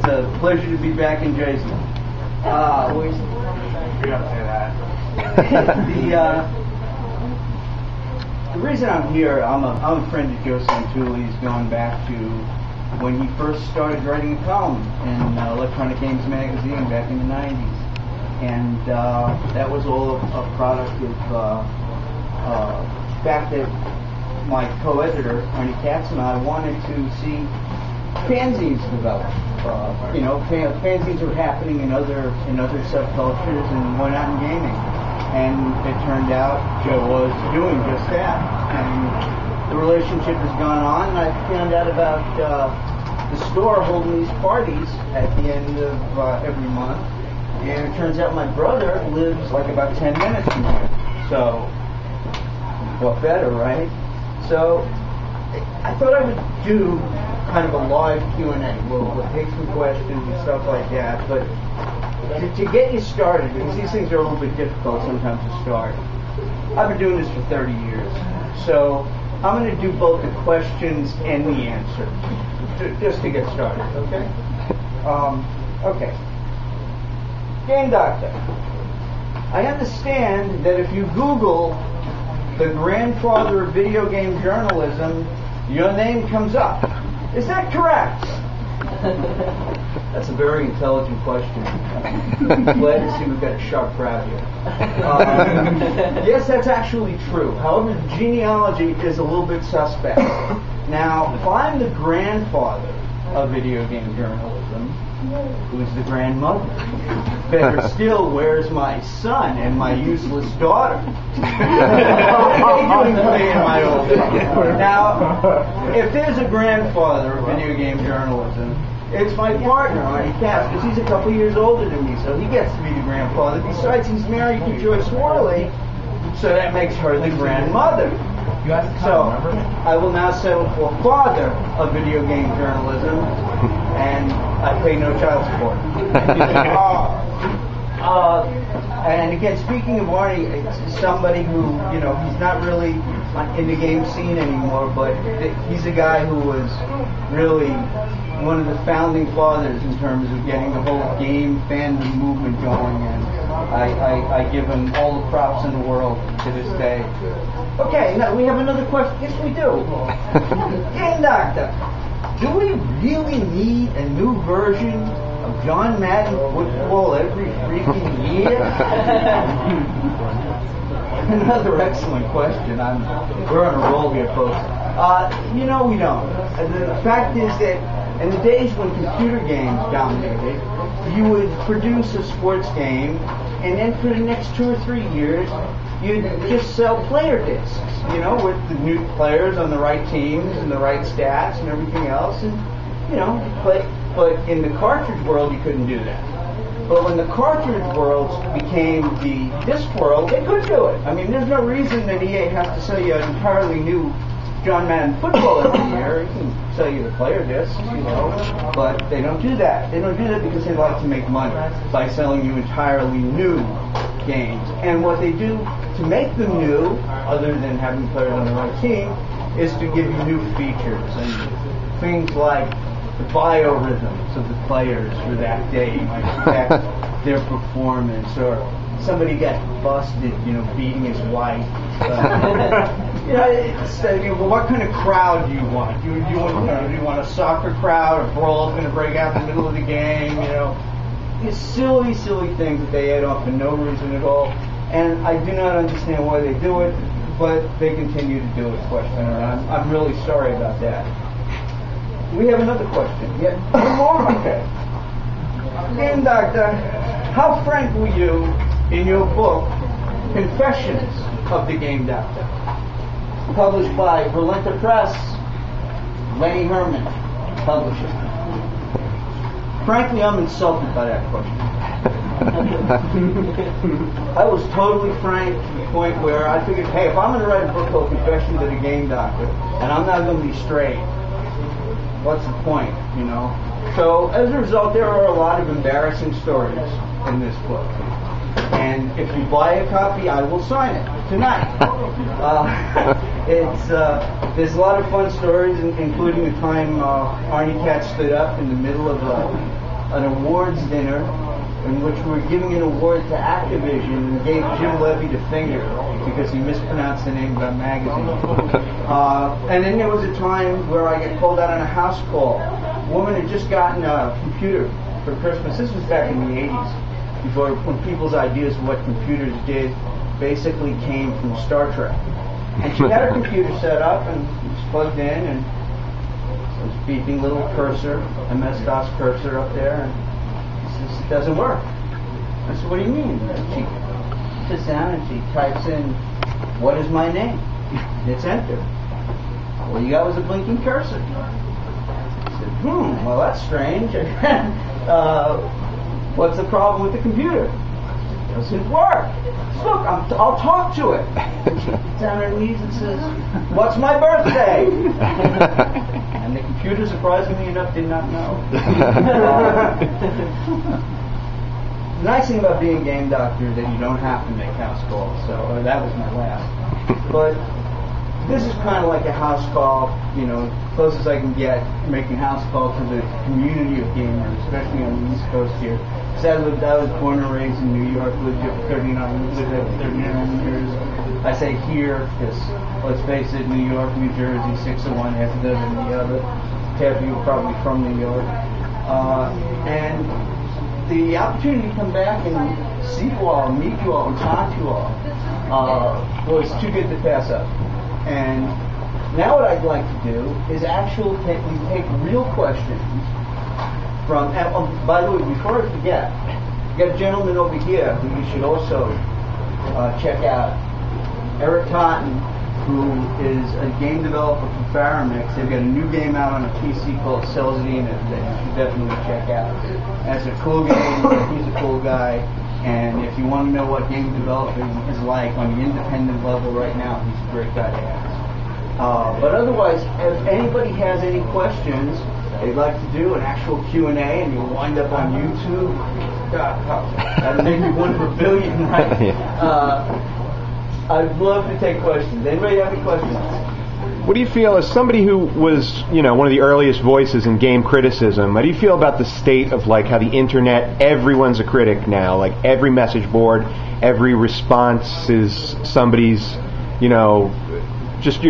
a pleasure to be back in Jersey. We don't say that. The reason I'm here, I'm a friend of Joe Santuli's, going back to when he first started writing a column in Electronic Games magazine back in the 90s. And that was all a product of the fact that my co-editor, Arnie Katz, and I wanted to see fanzines develop. Fanzines are happening in other subcultures, and why not in gaming? And it turned out Joe was doing just that. And the relationship has gone on, and I found out about the store holding these parties at the end of every month. And it turns out my brother lives like about 10 minutes from here. So, what better, right? So, I thought I would do kind of a live Q&A. We'll take some questions and stuff like that. But to get you started, because these things are a little bit difficult sometimes to start, I've been doing this for 30 years. So, I'm going to do both the questions and the answer, just to get started, okay? Okay. Game Doctor, I understand that if you Google the grandfather of video game journalism, your name comes up. Is that correct? That's a very intelligent question. Glad to see we've got a sharp crowd here. Yes, that's actually true. However, the genealogy is a little bit suspect. Now, if I'm the grandfather of video game journalism, who's the grandmother? Better still, where's my son and my useless daughter? Doing for me in my old age. Now, if there's a grandfather of video game journalism, it's my partner, Arnie Katz, because he's a couple years older than me, so he gets to be the grandfather. Besides, he's married to Joyce Worley, so that makes her the grandmother. So, I will now settle for father of video game journalism, and I pay no child support. And again, speaking of Arnie, it's somebody who, he's not really in the game scene anymore, but he's a guy who was really one of the founding fathers in terms of getting the whole game fandom movement going, and I give him all the props in the world to this day. Okay, now we have another question. Yes, we do. Game Doctor, do we really need a new version of John Madden football every freaking year? Another excellent question. We're on a roll here, folks. We don't. The fact is that in the days when computer games dominated, you would produce a sports game, and then for the next 2 or 3 years, you'd just sell player discs, with the new players on the right teams and the right stats and everything else, and but in the cartridge world, you couldn't do that. But when the cartridge world became the disc world, they could do it. I mean, there's no reason that EA has to sell you an entirely new John Madden football every year. It can sell you the player discs, but they don't do that. They don't do that because they like to make money by selling you entirely new games. And what they do to make them new, other than having players on the right team, is to give you new features and things like the biorhythms of the players for that day might affect their performance, or somebody got busted, beating his wife. What kind of crowd do you want? Do you want a soccer crowd? A brawl's going to break out in the middle of the game? These silly things that they add on for no reason at all. And I do not understand why they do it, but they continue to do it. I'm really sorry about that. We have another question. Yeah, one more? Okay. Game Doctor, how frank were you in your book, Confessions of the Game Doctor, published by Berlinta Press, Lenny Herman, publisher? Frankly, I'm insulted by that question. I was totally frank to the point where I figured, hey, if I'm going to write a book called Confessions of the Game Doctor, and I'm not going to be straight, what's the point, So, as a result, there are a lot of embarrassing stories in this book. And if you buy a copy, I will sign it tonight. There's a lot of fun stories, including the time Arnie Katz stood up in the middle of an awards dinner in which we were giving an award to Activision and gave Jim Levy the finger because he mispronounced the name of our magazine. And then there was a time where I got called out on a house call. A woman had just gotten a computer for Christmas. This was back in the 80s, before when people's ideas of what computers did basically came from Star Trek. And she had her computer set up and it was plugged in and it was beeping little cursor, MS-DOS cursor up there, and she says, it doesn't work. I said, what do you mean? She sits down and she types in, what is my name? Hits enter. All you got was a blinking cursor. I said, well that's strange. What's the problem with the computer? It doesn't work. Look, I'll talk to it. She gets down on her knees and says, what's my birthday? And the computer, surprisingly enough, did not know. The nice thing about being a game doctor is that you don't have to make house calls. So that was my last. But this is kind of like a house call, closest I can get making house calls to the community of gamers, especially on the East Coast here. So I was born and raised in New York, lived here for 39 years. I say here because, let's face it, New York, New Jersey, 6 of one, half a dozen of the other. Half of you are probably from New York. And the opportunity to come back and see you all, meet you all, and talk to you all was too good to pass up. And now what I'd like to do is actually take real questions from, and, by the way, before I forget, you got a gentleman over here who you should also check out, Eric Totten, who is a game developer for Faramix. They've got a new game out on a PC called Celzine that you should definitely check out. And it's a cool game, he's a cool guy, and if you want to know what game developing is like on the independent level right now, he's a great guy to ask. But otherwise, if anybody has any questions they'd like to do an actual Q&A and you'll wind up on YouTube, God, that'll make you one per billion, right? I'd love to take questions. Anybody have any questions? What do you feel, as somebody who was, one of the earliest voices in game criticism, how do you feel about the state of how the internet, everyone's a critic now, every message board, every response is somebody's, just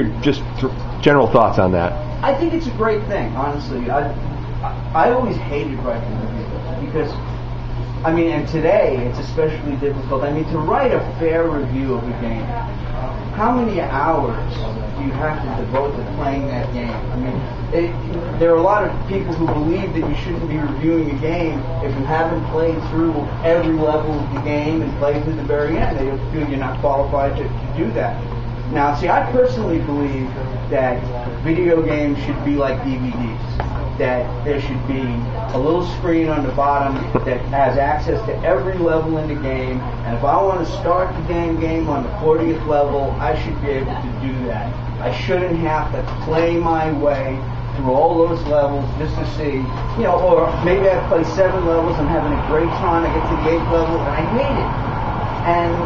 general thoughts on that? I think it's a great thing, honestly. I always hated writing reviews because, and today it's especially difficult. To write a fair review of a game, how many hours do you have to devote to playing that game? There are a lot of people who believe that you shouldn't be reviewing a game if you haven't played through every level of the game and played to the very end. They feel you're not qualified to do that. Now, see, I personally believe that video games should be like DVDs, that there should be a little screen on the bottom that has access to every level in the game, and if I want to start the game on the 40th level, I should be able to do that. I shouldn't have to play my way through all those levels just to see, or maybe I play 7 levels, I'm having a great time, I get to the 8th level, and I hate it. And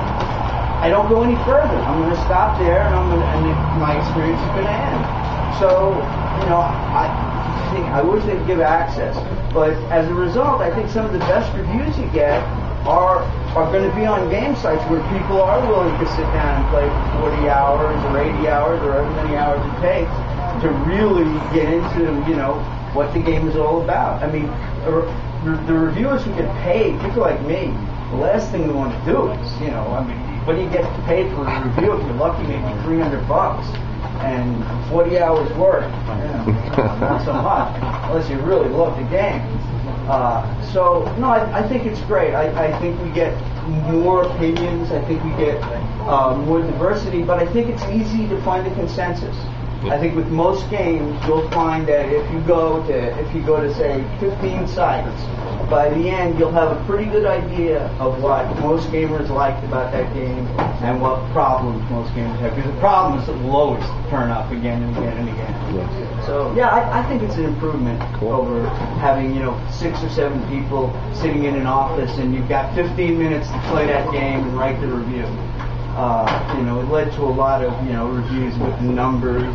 I don't go any further. I'm going to stop there, and my experience is going to end. So, I wish they'd give access. But as a result, I think some of the best reviews you get are going to be on game sites where people are willing to sit down and play for 40 hours or 80 hours or however many hours it takes to really get into, what the game is all about. The reviewers who get paid, people like me, the last thing we want to do is, when you get paid for a review, if you're lucky, maybe $300 and 40 hours work, not so much, unless you really love the game. I think it's great. I think we get more opinions. I think we get more diversity, but I think it's easy to find a consensus. I think with most games, you'll find that if you go to say 15 sites, by the end you'll have a pretty good idea of what most gamers liked about that game and what problems most gamers have. Because the problems will always turn up again and again and again. Yeah. So I think it's an improvement over having 6 or 7 people sitting in an office and you've got 15 minutes to play that game and write the review. It led to a lot of reviews with numbers.